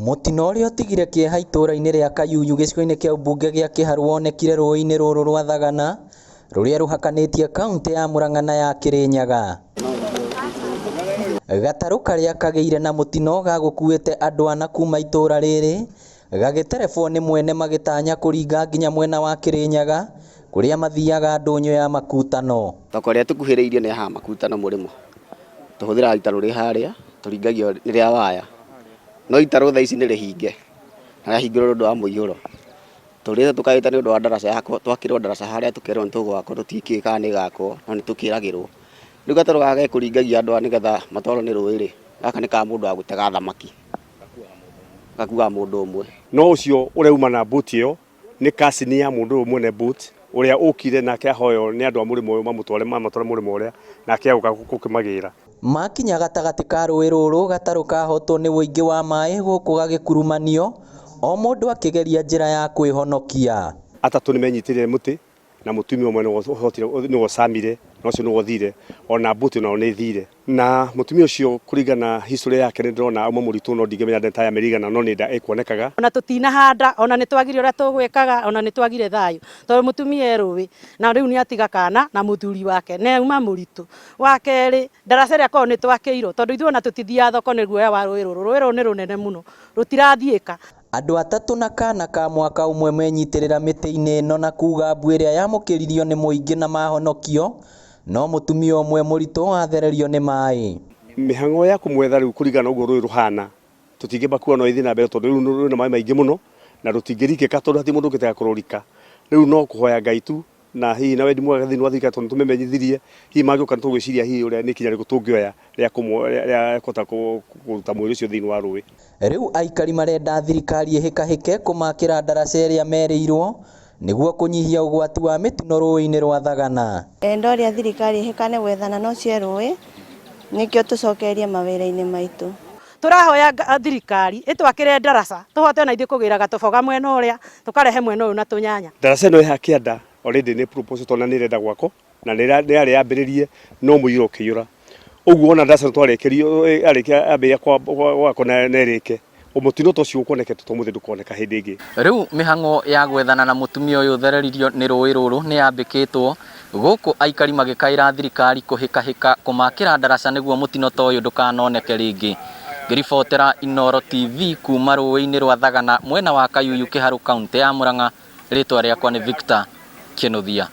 Mutino ũrĩa ũtigire kĩeha itũũra-inĩ rĩa Kayuyu gĩcigo-inĩ kĩa ũmbunge gĩa Kĩharũ wonekire rũĩ-inĩ rũrũ rwa Thagana rũrĩa rũhakanĩtie kaũntĩ ya Murang'a na ya Kĩrĩnyaga. Gatarũ karĩa kagĩire na mũtino gagũkuĩte andũ ana kuma itũũra rĩrĩ gagĩterebwo nĩ mwene magĩtanya kũringa nginya mwena wa Kĩrĩnyaga kũrĩa mathiaga ndũnyũ ya Makutano. Thoko ĩrĩa tũkuhĩrĩirie nĩ ya Makutano mũrĩmo. Tũhũthĩraga itarũ rĩ harĩa tũringagio nĩ rĩa waya. No itarũ thaa ici nĩ rĩhinge. Na rĩahingĩrwo nĩ ũndũ wa mũiyũro. Tũrĩte tũkaĩta nĩ ũndũ wa ndaraca yakwo, twakĩrwo ndaraca harĩa tũkerwo nĩ tũgwakwo tũtiĩkĩĩ kana nĩ ĩgakwo, no nĩ tũkĩragĩrwo. Rĩu gatarũ gaka gekũringagia andũ nĩgetha matwarwo nĩ rũĩ rĩ, gaka nĩ ka mũndũ wa gũtega thamaki. Gakuaga mũndũ ũmwe. No ũcio ũreuma na boat ĩyo nĩ kasini ya mũndũ ũmwe ne boat ũrĩa ũkire nake ahoyo nĩ andũ a mũrĩmo ũyũ mamũtware mũrĩmo ũrĩa nake agũka gũkĩmagĩra. Makinya gatagatĩ ka rũĩ rũrũ gatarũ kahotwo nĩ wũingĩ wa maĩ gũkũ gagĩkurumanio, o mũndũ akĩgeria njĩra ya kwĩhonokia. Atatũ nĩ menyitĩrĩire mũtĩ na mũtumia ũmwe nĩ wocamire na ũcio nĩ wothire ona boat nayo nĩ thire. Na mũtumia ũcio kũringana history yake nĩ ndĩrona auma mũritũ no ndingĩmenya ndeta mĩrigana no nĩ nda ĩkuonekaga. Ona tũtinahanda ona nĩ twagire ũrĩa tũgwĩkaga ona nĩ twagire thayũ tondũ mũtumia rũĩ na rĩu nĩ atiga kana na mũthuri wake nĩ uma mũritũ. Wa kerĩ ndaraca ĩrĩa korwo nĩ twakĩirwo tondũ ithuĩ ona tũtithiaga thoko nĩ guoya wa rũĩ rũrũ nĩ rũnene mũno rũtirathiĩka. Andũ atatũ na kana ka mwaka ũmwe menyitĩrĩra mĩtĩ-inĩ ĩno na kuga mbu ĩrĩa yamũkĩririo nĩ mũingĩ na mahonokio, no mũtumia ũmwe mũritũ wathererio nĩ maĩ. Mĩhang'o ya kũmwetha rĩu kũringana ũguo rũĩ rũhana tũtingĩba kuona no ithiĩ na mbere tondũ rĩu rwĩna maĩ maingĩ mũno na rũtingĩrikĩka tondũ hatirĩ mũndũ ũngĩtega kũrũrika. Rĩu no kũhoya Ngai tu na hihi na wendi mwega thĩinĩ wa thirikari tondũ tũmemenyithirie hihi mangĩũka nĩtũgwĩciria hihi ũrĩa nĩ ikinya rĩrĩkũ tũngĩoya rĩa kũhota kũruta mwĩrĩ ũcio thĩinĩ wa rũĩ. Rĩu aikari marenda thirikari ĩhĩkahĩke kũmakĩra ndaraca ĩrĩa merĩirwo nĩguo kũnyihia ũgwati wa mĩtino rũĩ-inĩ rwa Thagana. Enda ũrĩa thirikari ĩhĩkane gwethana no cia rũĩ nĩkĩo tũcokerie mawĩra-inĩ maitũ. Tũrahoya thirikari ĩtwakĩre ndaraca tũhote ona ithuĩ kũgĩra gatoboga mwena ũrĩa tũkarehe mwena ũyũ na tũnyanya. Ndaraca ĩno ya kĩanda already nĩ proposal tona nĩ ĩrenda gwakwo na nĩ yarĩ yambĩrĩrie no mũiyũro ũkĩiyũra. Ũguo ona ndaraca twarekerio arĩkia ambĩrĩria gwakwo na ĩrĩke mũtino tocio ũkuonekete tũmũthĩ ndũkoneka hĩndĩ ĩngĩ. Rĩu mĩhang'o ya gwethana na mũtumia ũyũ ũthereririo nĩ rũĩ rũrũ nĩ yambĩkĩtwo gũkũ aikari magĩkaĩra thirikari kũhĩkahĩka kũmakĩra ndaraca nĩguo mũtino ta ũyũ ndũkanoneke rĩngĩ. Ngĩribotera Inooro TV kuma rũĩ-inĩ rwa Thagana mwena wa Kayuyu Kĩharũ kaũntĩ ya Murang'a, rĩtwa rĩakwa nĩ Victor Kĩnuthia.